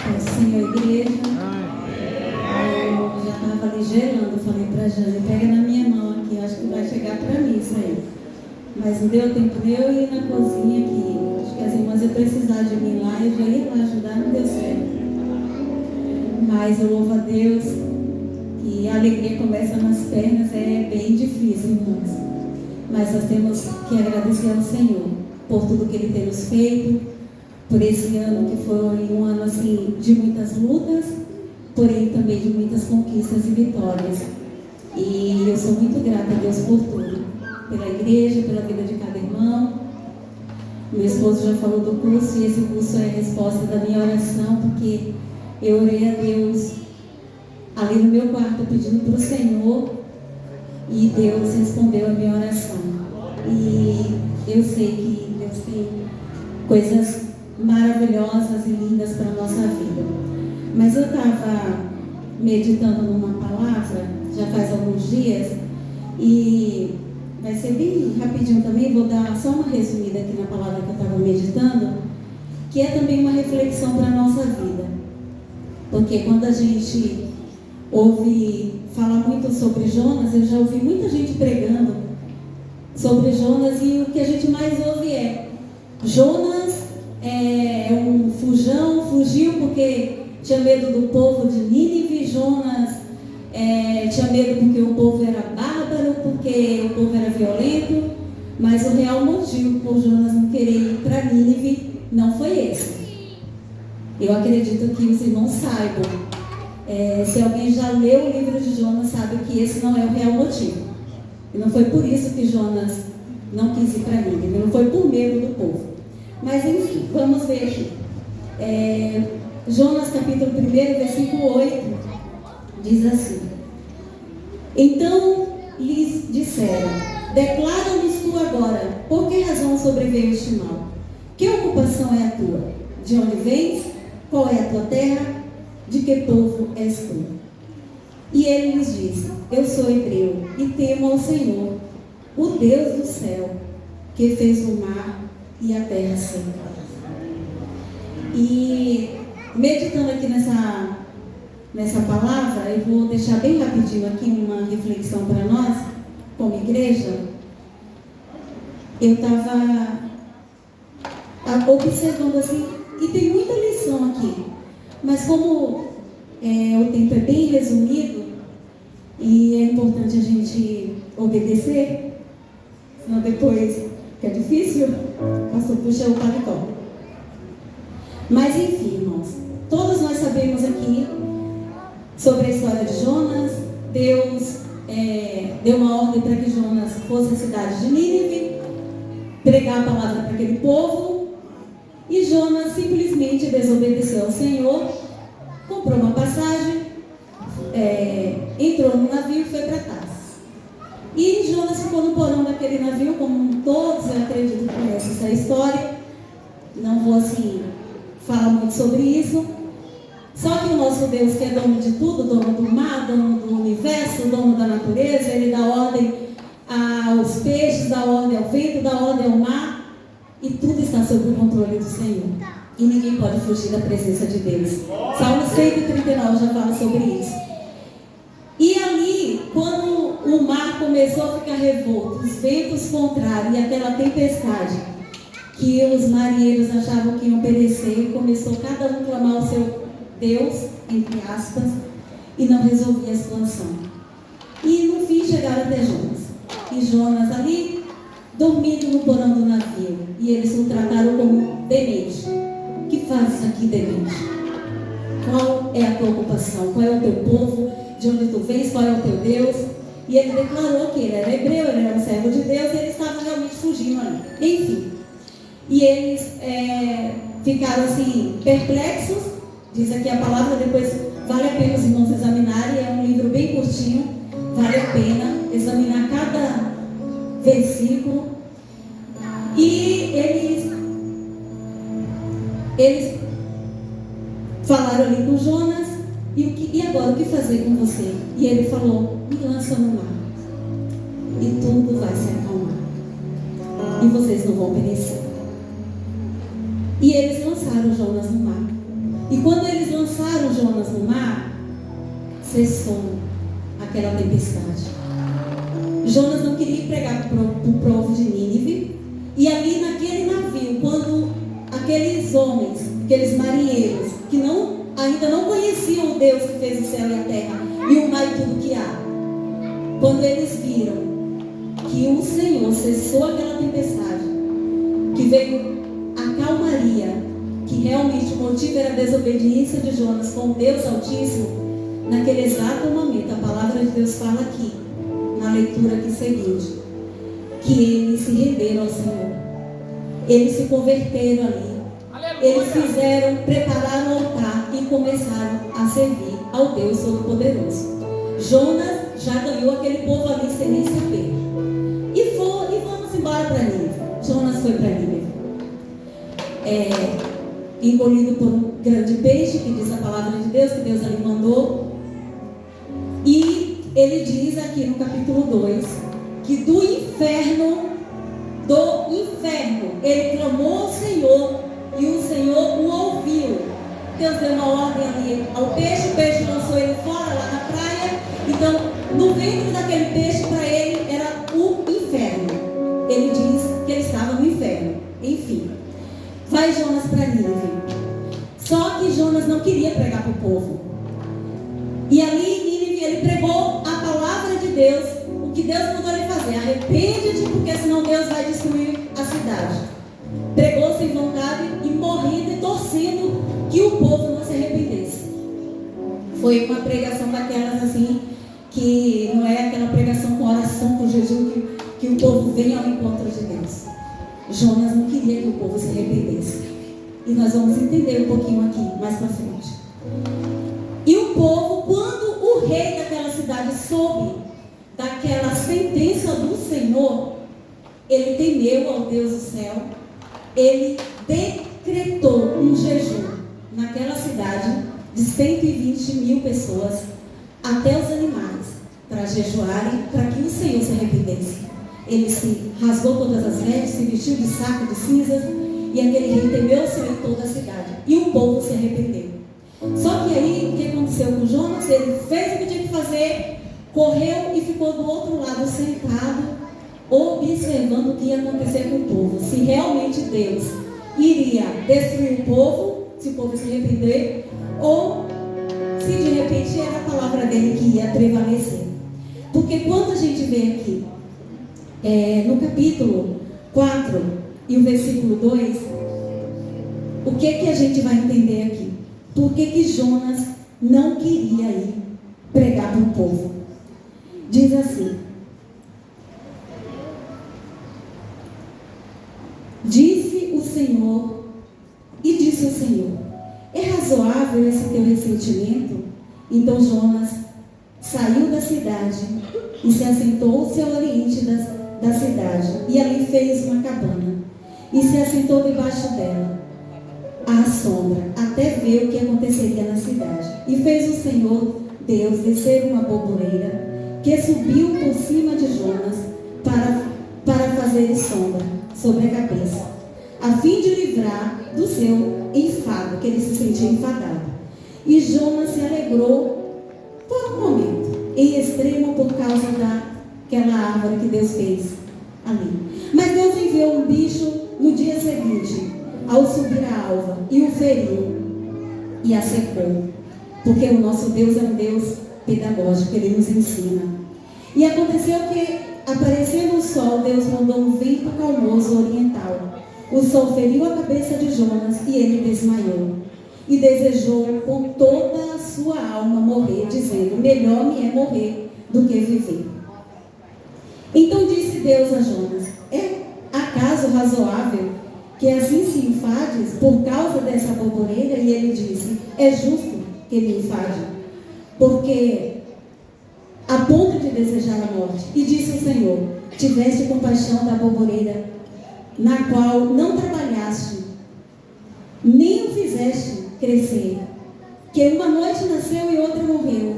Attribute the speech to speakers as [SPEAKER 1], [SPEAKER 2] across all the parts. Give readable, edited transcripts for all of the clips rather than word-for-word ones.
[SPEAKER 1] Senhor, igreja. Eu já estava ali gelando, falei para a Jane, pega na minha mão aqui, acho que vai chegar para mim isso aí. Mas não deu tempo de eu ir na cozinha aqui. Acho que as irmãs iam precisar de mim lá, eu já ia lá ajudar, não deu certo. Mas eu louvo a Deus que a alegria começa nas pernas, é bem difícil, irmãos. Mas nós temos que agradecer ao Senhor por tudo que Ele tem nos feito, por esse ano que foi um ano assim de muitas lutas, porém também de muitas conquistas e vitórias. E eu sou muito grata a Deus por tudo, pela igreja, pela vida de cada irmão. Meu esposo já falou do curso e esse curso é a resposta da minha oração, porque eu orei a Deus ali no meu quarto pedindo para o Senhor e Deus respondeu a minha oração. E eu sei que Deus tem coisas maravilhosas e lindas para a nossa vida. Mas eu estava meditando numa palavra já faz alguns dias e vai ser bem rapidinho também, vou dar só uma resumida aqui na palavra que eu estava meditando, que é também uma reflexão para a nossa vida. Porque quando a gente ouve falar muito sobre Jonas, eu já ouvi muita gente pregando sobre Jonas e o que a gente mais ouve é: Jonas é um fujão, fugiu porque tinha medo do povo de Nínive. Jonas tinha medo porque o povo era bárbaro, porque o povo era violento. Mas o real motivo por Jonas não querer ir para Nínive não foi esse. Eu acredito que os irmãos saibam. Se alguém já leu o livro de Jonas, sabe que esse não é o real motivo. E não foi por isso que Jonas não quis ir para Nínive, não foi por medo do povo. Mas enfim, vamos ver aqui. Jonas capítulo 1, versículo 8, diz assim: Então lhes disseram: Declara-nos tu agora, por que razão sobreveio este mal? Que ocupação é a tua? De onde vens? Qual é a tua terra? De que povo és tu? E ele lhes disse: Eu sou hebreu e temo ao Senhor, o Deus do céu, que fez o mar e a terra seca. E meditando aqui nessa palavra, eu vou deixar bem rapidinho aqui uma reflexão para nós, como igreja. Eu estava observando assim, e tem muita lição aqui, mas como o tempo é bem resumido e é importante a gente obedecer, senão depois fica difícil, o pastor puxa o paletó. Mas enfim, irmãos, todos nós sabemos aqui sobre a história de Jonas. Deus deu uma ordem para que Jonas fosse à cidade de Nínive, pregar a palavra para aquele povo, e Jonas simplesmente desobedeceu ao Senhor, comprou uma passagem, entrou no navio e foi para Tarsis. E Jonas ficou no porão daquele navio, como todos, eu acredito, conhecem essa história. Não vou assim falar muito sobre isso. Só que o nosso Deus, que é dono de tudo, dono do mar, dono do universo, dono da natureza, Ele dá ordem aos peixes, dá ordem ao vento, dá ordem ao mar, e tudo está sob o controle do Senhor. E ninguém pode fugir da presença de Deus. Salmo 139 já fala sobre isso. E ali, quando o mar começou a ficar revolto, os ventos contrários e aquela tempestade, que os marinheiros achavam que iam perecer, começou cada um a clamar ao seu Deus, entre aspas, e não resolvia a situação. E no fim chegaram até Jonas. E Jonas ali, dormindo no porão do navio. E eles o trataram como demente. O que fazes aqui, demente? Qual é a tua ocupação? Qual é o teu povo? De onde tu vens? Qual é o teu Deus? E ele declarou que ele era hebreu, ele era um servo de Deus, e ele estava realmente fugindo ali. Enfim. E eles ficaram assim, perplexos. Diz aqui a palavra, depois vale a pena os irmãos examinarem, é um livro bem curtinho, vale a pena examinar cada versículo. E eles falaram ali com Jonas, e agora o que fazer com você? E ele falou: me lança no mar, e tudo vai se acalmar, e vocês não vão perecer. E eles lançaram Jonas no mar. E quando eles lançaram Jonas no mar, cessou aquela tempestade. Jonas não queria pregar para o povo de Nínive. E ali naquele navio, quando aqueles homens, aqueles marinheiros, que ainda não conheciam o Deus que fez o céu e a terra, e o mar e tudo que há, quando eles viram que o Senhor cessou aquela tempestade, que veio a calmaria, que realmente o motivo era a desobediência de Jonas com o Deus Altíssimo, naquele exato momento, a palavra de Deus fala aqui, na leitura aqui seguinte, que eles se renderam ao Senhor. Eles se converteram ali. Eles prepararam o altar e começaram a servir ao Deus Todo-Poderoso. Jonas já ganhou aquele povo ali sem nem saber. E vamos embora para Nínive. Jonas foi para Nínive. Engolido por um grande peixe, que diz a palavra de Deus, que Deus ali mandou. E ele diz aqui no capítulo 2, que do inferno, ele clamou ao Senhor, e o Senhor o ouviu. Deus deu uma ordem ali ao peixe, o peixe lançou ele fora, lá na praia. Então, no ventre daquele peixe, para ele, era o inferno. Ele diz que ele estava no inferno. Enfim, vai Jonas para Nínive. Só que Jonas não queria pregar para o povo. E ali em Nínive, ele pregou a palavra de Deus, o que Deus mandou ele fazer. Arrepende-te, porque senão Deus vai destruir a cidade. Pregou sem vontade e morrendo e torcendo que o povo não se arrependesse. Foi uma pregação daquelas assim, que não é aquela pregação com oração, com jejum, que o povo venha ao encontro de Deus. Jonas não queria que o povo se arrependesse. E nós vamos entender um pouquinho aqui, mais para frente. E o povo, quando o rei daquela cidade soube daquela sentença do Senhor, ele temeu ao Deus do céu. Ele decretou um jejum naquela cidade de 120 mil pessoas, até os animais, para jejuarem, para que o Senhor se arrependesse. Ele se rasgou todas as vestes, se vestiu de saco de cinzas, e aquele rei temeu o Senhor em toda a cidade. E o povo se arrependeu. Só que aí, o que aconteceu com Jonas? Ele fez o que tinha que fazer, correu e ficou do outro lado sentado, observando o que ia acontecer com o povo. Se realmente Deus iria destruir o povo, se o povo se arrepender, ou se de repente era a palavra dele que ia prevalecer. Porque quando a gente vê aqui, no capítulo 4 e o versículo 2, o que a gente vai entender aqui? Por que Jonas não queria ir pregar para o povo? Diz assim: disse o Senhor, é razoável esse teu ressentimento? Então Jonas saiu da cidade e se assentou-se ao oriente da cidade, e ali fez uma cabana, e se assentou debaixo dela, à sombra, até ver o que aconteceria na cidade. E fez o Senhor Deus descer uma borboleira, que subiu por cima de Jonas, para fazer sombra sobre a cabeça, a fim de livrar do seu enfado, que ele se sentia enfadado. E Jonas se alegrou por um momento, em extremo, por causa daquela árvore que Deus fez ali. Mas Deus enviou um bicho no dia seguinte, ao subir a alva, e o feriu e a secou. Porque o nosso Deus é um Deus pedagógico, ele nos ensina. E aconteceu que, aparecendo o sol, Deus mandou um vento calmoso oriental. O sol feriu a cabeça de Jonas e ele desmaiou. E desejou com toda a sua alma morrer, dizendo: melhor me é morrer do que viver. Então disse Deus a Jonas: é acaso razoável que assim se enfades por causa dessa borboleira? E ele disse: é justo que me enfade, porque a ponto de desejar a morte. E disse o Senhor: tiveste compaixão da borboleira, na qual não trabalhaste, nem o fizeste crescer, que uma noite nasceu e outra morreu.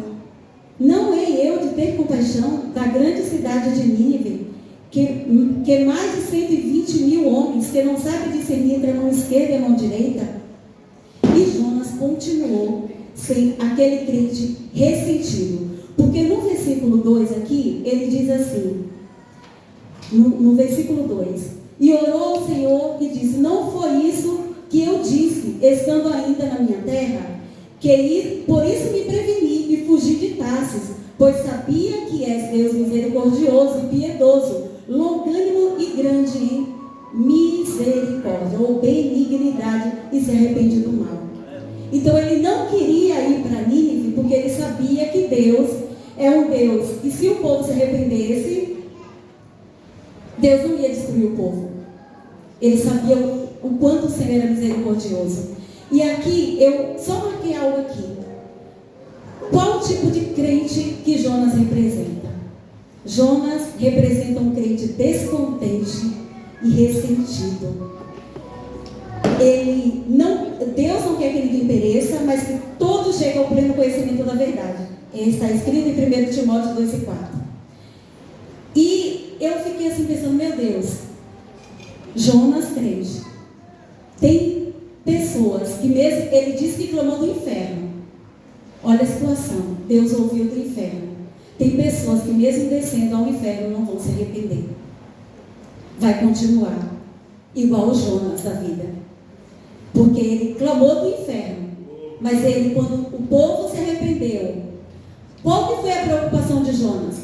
[SPEAKER 1] Não hei eu de ter compaixão da grande cidade de Nínive, que mais de 120 mil homens, que não sabem discernir entre a mão esquerda e a mão direita? E Jonas continuou aquele crente ressentido. Porque no versículo 2 aqui, ele diz assim, no versículo 2, e orou ao Senhor e disse, não foi isso que eu disse, estando ainda na minha terra, por isso me preveni e fugi de Tarsis, pois sabia que és Deus misericordioso e piedoso, longânimo e grande em misericórdia, ou benignidade, e se arrepende do mal. Então ele não queria ir para Nínive, porque ele sabia que Deus é um Deus, e se o povo se arrependesse, Deus não ia destruir o povo. Ele sabia o quanto o Senhor era misericordioso. E aqui, eu só marquei algo aqui. Qual o tipo de crente que Jonas representa? Jonas representa um crente descontente e ressentido. Deus não quer que ninguém pereça, mas que todos cheguem ao pleno conhecimento da verdade. Está escrito em 1 Timóteo 2 e 4. E eu fiquei assim pensando, meu Deus, Jonas crente. Tem pessoas que mesmo, ele disse que clamou do inferno. Olha a situação, Deus ouviu do inferno. Tem pessoas que mesmo descendo ao inferno não vão se arrepender. Vai continuar igual o Jonas da vida. Porque ele clamou do inferno. Mas ele, quando o povo se arrependeu, qual que foi a preocupação de Jonas?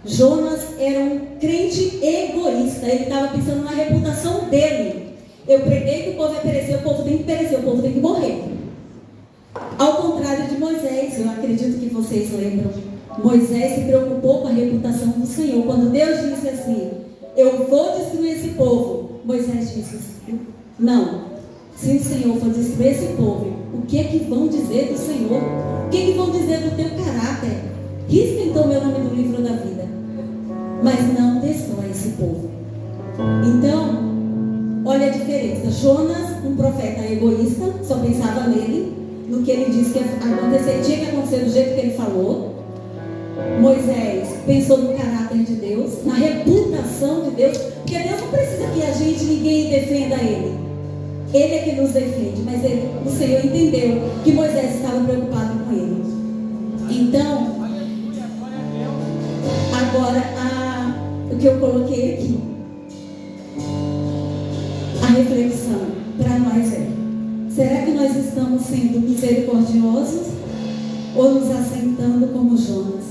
[SPEAKER 1] Jonas era um crente egoísta. Ele estava pensando na reputação dele. Eu preguei que o povo vai perecer, o povo tem que perecer, o povo tem que morrer. Ao contrário de Moisés, eu acredito que vocês lembram, Moisés se preocupou com a reputação do Senhor. Quando Deus disse assim, eu vou destruir esse povo, Moisés disse, não, se o Senhor for destruir esse povo, o que é que vão dizer do Senhor? O que é que vão dizer do teu caráter? Risca então meu nome do livro da vida, mas não destrói esse povo. Então, olha a diferença. Jonas, um profeta egoísta, só pensava nele, no que ele disse que ia acontecer, tinha que acontecer do jeito que ele falou. Moisés pensou no caráter de Deus, na reputação de Deus, porque Deus não precisa que a gente, ninguém defenda ele. Ele é que nos defende, mas o Senhor entendeu que Moisés estava preocupado com ele. Então, agora, o que eu coloquei aqui, a reflexão para nós é: será que nós estamos sendo misericordiosos ou nos assentando como Jonas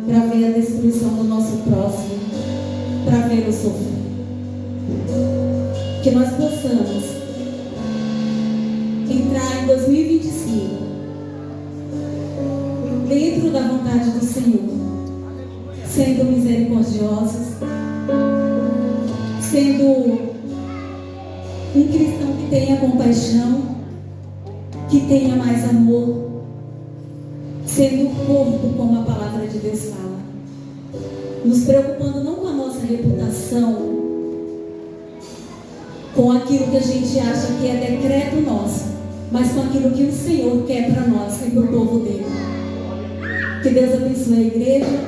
[SPEAKER 1] para ver a destruição do nosso próximo, para ver o sofrer? Que nós possamos entrar em 2025 dentro da vontade do Senhor, sendo misericordiosos, sendo um cristão que tenha compaixão, que tenha mais amor, sendo o corpo como a palavra de Deus fala, nos preocupando não com a nossa reputação, com aquilo que a gente acha que é decreto nosso, mas com aquilo que o Senhor quer para nós e para o povo dele. Que Deus abençoe a igreja,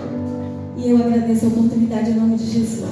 [SPEAKER 1] e eu agradeço a oportunidade em nome de Jesus.